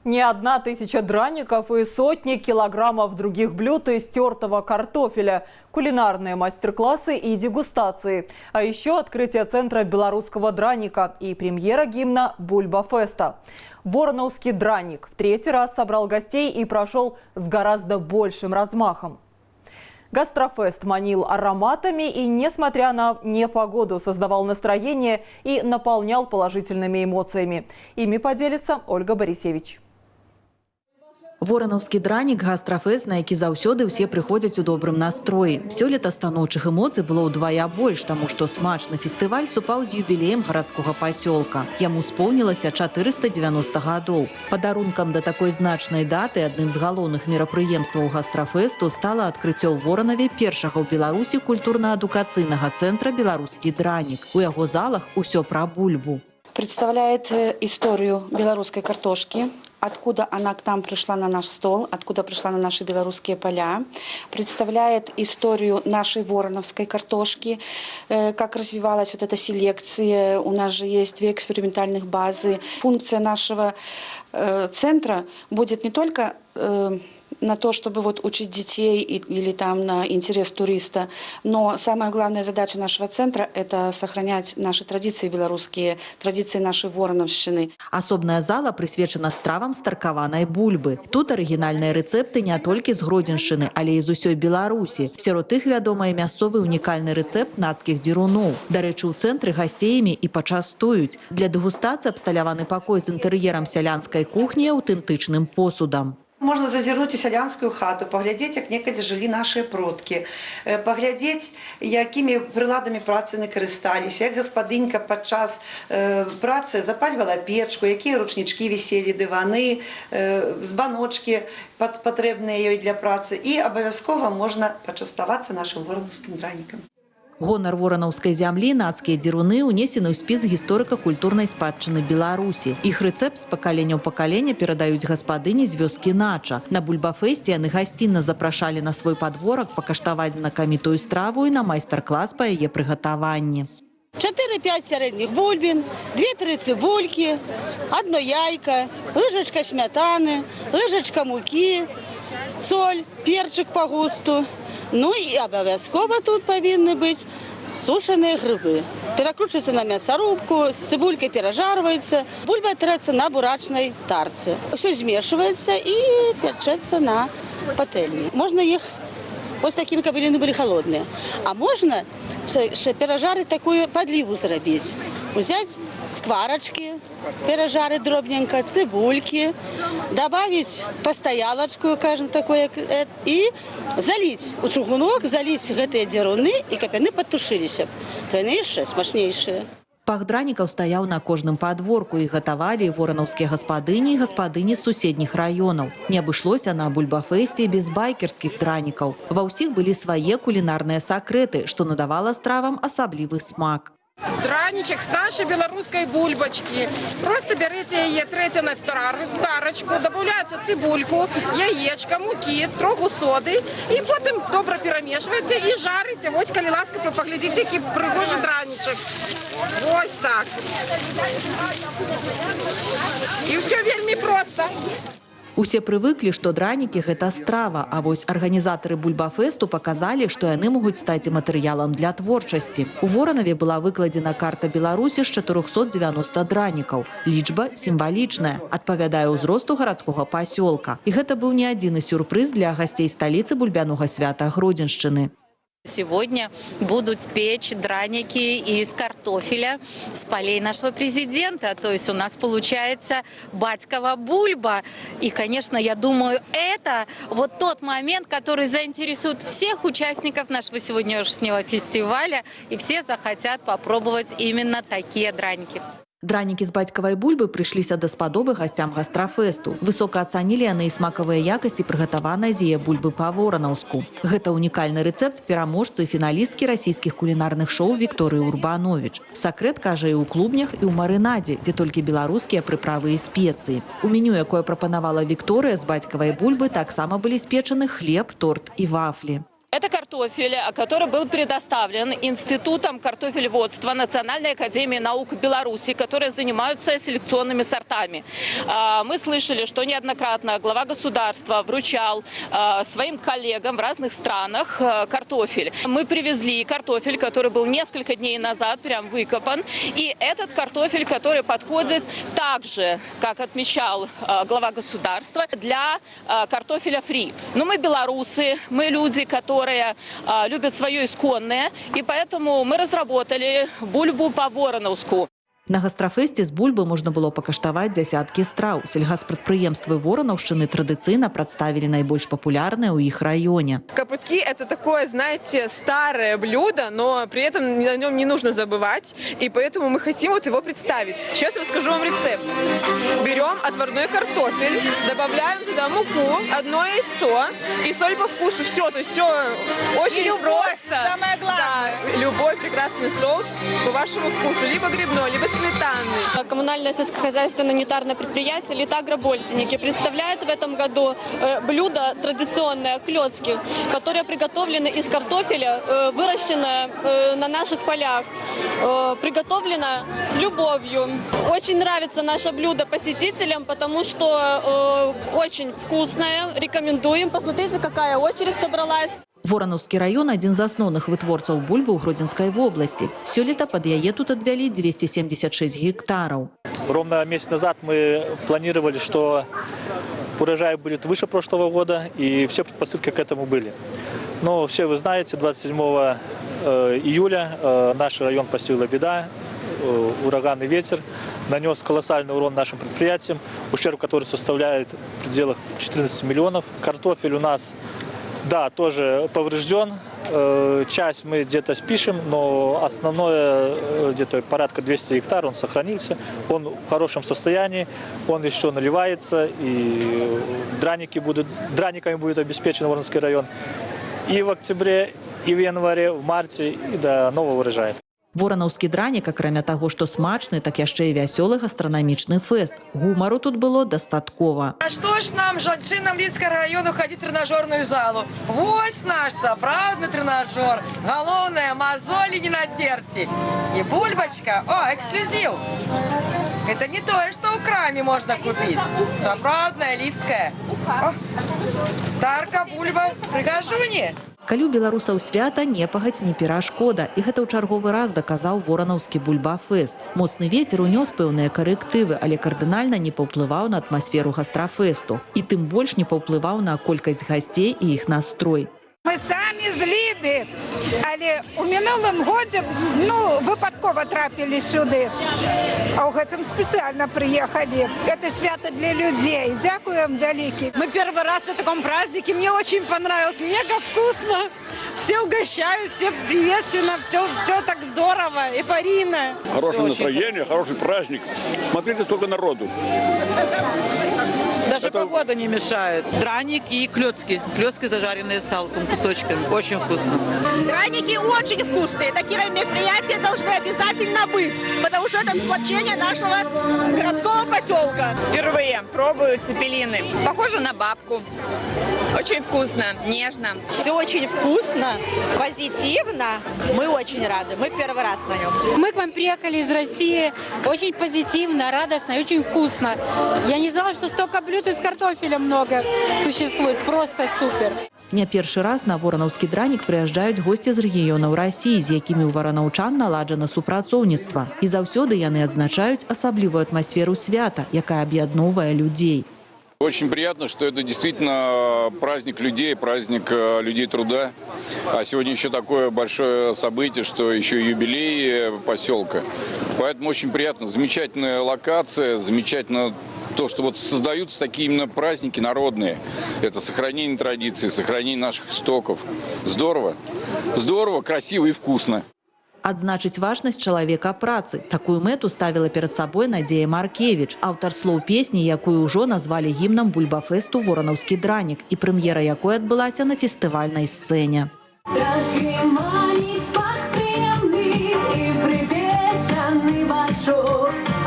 Не 1000 драников и сотни килограммов других блюд из тертого картофеля, кулинарные мастер-классы и дегустации. А еще открытие центра белорусского драника и премьера гимна Бульба-феста. Вороновский драник в 3-й раз собрал гостей и прошел с гораздо большим размахом. Гастрофест манил ароматами и, несмотря на непогоду, создавал настроение и наполнял положительными эмоциями. Ими поделится Ольга Борисевич. Воронаўскі дранік – гастрафест, на які заўсёды ўсе прыходзяць у добрым настроі. Сёлета станоўчых эмоцый было ўдвая больш, таму што смачны фестываль супаў з юбілеем гарадскога пасёлка. Яму споўнілася 490 гадоў. Падарункам да такой значнай даты адным з галоўных мерапрыемстваў гастрафесту стала адкрыццё ў Воранаве першага ў Беларусі культурна-адукацыйнага цэнтра «Беларускі дранік». У яго залах усё пра бульбу. Представляет историю белорусской картошки, откуда она к нам пришла на наш стол, откуда пришла на наши белорусские поля. Представляет историю нашей вороновской картошки, как развивалась вот эта селекция. У нас же есть 2 экспериментальных базы. Функция нашего центра будет не только на то, чтобы вот учить детей или там на интерес туриста. Но самая главная задача нашего центра – это сохранять наши традиции белорусские, традиции нашей вороновщины. Асобная зала прысвечана стравам старкаванай бульбы. Тут арыгінальныя рэцэпты не толькі з Гродзеншчыны, але і з усёй Беларусі. Сярод іх вядомы мясцовы унікальны рэцэпт нацкіх дзіруноў. Дарэчы, у цэнтры гасцеямі і пачастуюць. Для дэгустацыі абсталяваны пакой з інтэр'ерам сялянскай кухні і аўтэнтычным посудам. Можно зазирнуть у сялянскую хату, поглядеть, как некогда жили наши продки, поглядеть, якими приладами працы накористались, як господинька подчас працы запаливала печку, какие ручнички висели, диваны, збаночки потребные ей для працы. И обовязково можно почастоваться нашим вороновским драником. Гонар воранаўскай зямлі, нацкія дзіруны унесены ў спіс гісторыка-культурнай спадчыны Беларусі. Іх рэцэпт з пакалення ў пакаленне перадаюць гаспадыні з вёскі Нача. На бульбафесце яны гасцінна запрашалі на свой падворак пакаштаваць знакамітую страву і на майстар-клас па яе прыгатаванні. 4-5 сярэдніх бульбін, 2-3 цыбулькі, 1 яйка, лыжачка смятаны, лыжачка мукі, соль, перчик по густу. Ну и обовязково тут повинны быть сушеные грибы. Перекручивается на мясорубку, с цибулькой пережаривается. Бульба трется на бурачной тарце. Все смешивается и печется на пательне. Можно их вот такими, как они были холодные. А можно пережарить такую подливу сделать. Взять скварочки, пережарить дробненько, цибульки, добавить постоялочку, скажем, такое, и залить у чугунок, залить гэтыя дзіруны, и как они подтушились. То они еще смачнейшие. Пах дранікаў стаяў на кожным падворку і гатавалі воранаўскія гаспадыні і гаспадыні з суседніх раёнаў. Не абышлося на бульбафесце без байкерскіх дранікаў. Ва ўсіх былі свае кулінарныя сакрэты, што надавала стравам асаблівы смак. Драничек с нашей белорусской бульбочки. Просто берете ее, трете на тарочку, добавляется цибульку, яєчка, муки, троху соды. И потом добро перемешиваете и жарите. Вот, коли ласка, поглядите, який пригожий драничек. Вот так. И все вельми просто. Усе прывыклі, што дранікі – гэта страва, а вось арганізатары бульбафесту паказалі, што яны могуць стаць і матэрыялам для творчасці. У Воранаве была выкладзена карта Беларусі з 490 дранікаў. Лічба сімвалічная, адпавядае ўзросту гарадскога пасёлка. І гэта быў не адзіны сюрпрыз для гасцей сталіцы бульбянога свята Гродзеншчыны. Сегодня будут печь драники из картофеля с полей нашего президента. То есть у нас получается батькова бульба. И, конечно, я думаю, это вот тот момент, который заинтересует всех участников нашего сегодняшнего фестиваля. И все захотят попробовать именно такие драники. Дранікі з бацькавай бульбы прыйшліся даспадобы гасцям гастрафесту. Высока ацанілі яны і смакавыя якасці прыгатаванай з яе бульбы па-воранаўску. Гэта унікальны рэцэпт пераможцы і фіналісткі расійскіх кулінарных шоу Вікторыі Урбановіч. Сакрэт, кажа, і ў клубнях, і ў марынадзе, дзе толькі беларускія прыправы і спецыі. У меню, якое прапанавала Вікторыя з бацькавай бульбы, таксама былі спечаны хлеб, торт і вафлі. Это картофель, который был предоставлен Институтом картофелеводства Национальной академии наук Беларуси, которые занимаются селекционными сортами. Мы слышали, что неоднократно глава государства вручал своим коллегам в разных странах картофель. Мы привезли картофель, который был несколько дней назад прям выкопан. И этот картофель, который подходит так же, как отмечал глава государства, для картофеля фри. Но мы белорусы, мы люди, которые любят свое исконное, и поэтому мы разработали бульбу по-вороновску. На гастрафесце з бульбы можна было пакаштаваць дзясяткі страў. Сельгаспрадпрыемствы Воронаўшчыны традыцыйна прадставілі найбольш папулярныя ў іх раёне. Копытки – это такое, знаете, старое блюдо, но при этом о нем не нужно забывать, и поэтому мы хотим вот его представить. Сейчас расскажу вам рецепт. Берем отварной картофель, добавляем туда муку, одно яйцо и соль по вкусу. Все, то есть все очень просто. Самое главное. Да, любой прекрасный соус по вашему вкусу, либо грибной, либо сметанный. Коммунальное сельскохозяйственное унитарное предприятие «Литагробольтинники» представляет в этом году блюдо традиционное клёцки, которое приготовлено из картофеля, выращено на наших полях, приготовлено с любовью. Очень нравится наше блюдо посетителям, потому что очень вкусное. Рекомендуем. Посмотрите, какая очередь собралась. Воронаўскі раён – адзін з асноўных вытворцаў бульбы ў Гродзенскай вобласці. Сёлета пад яе тут адвялі 276 гектаров. Ровно месяц назад мы планировали, что урожай будет выше прошлого года, и все предпосылки к этому были. Но все вы знаете, 27 июля наш район постигла беда. Ураганный ветер нанес колоссальный урон нашим предприятиям, ущерб который составляет в пределах 14 миллионов. Картофель у нас, да, тоже поврежден. Часть мы где-то спишем, но основное, где-то порядка 200 гектар, он сохранился. Он в хорошем состоянии, он еще наливается, и драниками будет обеспечен Воронский район и в октябре, и в январе, в марте, и до нового урожая. Воронаўскі дранік, акрамя таго, што смачны, так яшчэ і вясёлы гастранамічны фэст. Гумару тут было дастаткова. А што ж нам, жанчынам Лідскага району, хадзіць у трэнажорную залу? Вось наш сапраўдны трэнажор. Галоўнае, мазолі не натерці. І бульбачка, о, эксклюзив. Это не тое, што ў краме можна купіць. Сапраўдная лідская. Тарка, бульба, прыгажуні. Калі ў беларусаў свята, непагадзь не перашкода. І гэта ў чарговы раз даказаў воранаўскі бульба-фэст. Моцны вецер унёс пэўныя карэктывы, але кардынальна не паўплываў на атмасферу гастрафэсту. І тым больш не паўплываў на колькасць гасцей і іх настрой. Мы самі з Ліды, але у мінулым годзе выпадкова трапілі сюды, а ў гэтым спецыяльна прыехалі. Это свято для людей. Дякуем вялікі. Мы первый раз на таком празднике, мне очень понравилось, мега вкусно. Все угощают, все приветственно, все так здорово, эйфорийно. Хорошее настроение, хороший праздник. Смотрите, сколько народу. Даже погода не мешает. Драник и клёцки. Клёцки, зажаренные салком, кусочками. Очень вкусно. Драники очень вкусные. Такие мероприятия должны обязательно быть, потому что это сплочение нашего городского поселка. Впервые пробую цепелины. Похоже на бабку. Очень вкусно, нежно. Все очень вкусно, позитивно. Мы очень рады. Мы первый раз на нем. Мы к вам приехали из России. Очень позитивно, радостно и очень вкусно. Я не знала, что столько блюд из картофеля много существует. Просто супер. Не першы раз на воранаўскі дранік прыязджаюць госці з рэгіёнаў Расіі, з якімі ў варанаўчан наладжана супрацоўніцтва. І заўсёды яны адзначаюць асаблівую атмасферу свята, якая аб'ядноўвае людзей. Очень приятно, что это действительно праздник людей, праздник людей труда. А сегодня еще такое большое событие, что еще юбилей поселка. Поэтому очень приятно. Замечательная локация, замечательно то, что вот создаются такие именно праздники народные. Это сохранение традиций, сохранение наших истоков. Здорово. Здорово, красиво и вкусно. Адзначыць важнасць чалавека працы. Такую мэту ставіла перад сабой Надзея Маркевіч, аўтар слоў песні, якую ўжо назвалі гімнам бульбафэсту «Воранаўскі дранік» і прэм'ера якой адбылася на фестывальнай сцэне.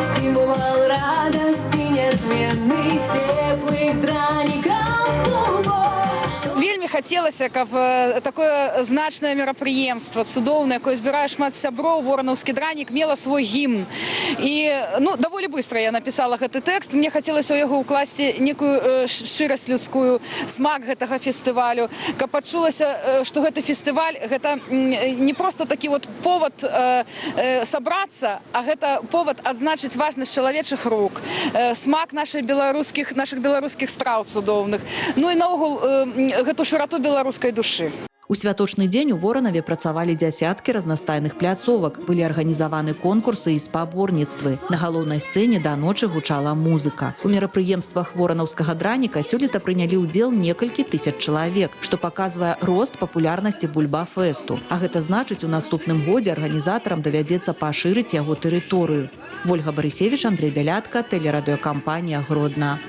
Символ радости неизменный, теплых драников с клубов. Вельмі хацелася, каб такое значнае мерапрыемства, цудоўнае, якое збірае шмат сяброў, воранаўскі дранік, мела свой гімн. І даволі быстро я написала гэты тэкст. Мне хацелася ў яго ўкласці некую шчырасць людскую, смак гэтага фестывалю, каб пачулася, што гэты фестываль гэта не просто такі вот повод сабрацца, а гэта повод адзначыць важнасць чалавечых рук, смак наших беларускіх страў цудоўных, ну і наогул гэту шыроту беларускай душы. У святочны дзень у Воранаве працавалі дзясяткі разнастайных пляцовак, былі арганізаваны конкурсы і спаборніцтвы. На галоўнай сцэне да ночы гучала музыка. У мерапрыемствах воранаўскага драніка сёлета прынялі ўдзел некалькі тысяч чалавек, што паказвае рост папулярнасці бульба-фэсту. А гэта значыць, у наступным годзе арганізатарам давядзецца пашырыць яго тэрыторыю. Вольга Барысевіч, Андрей Бялятка, тэлерадыёкампанія Гродна.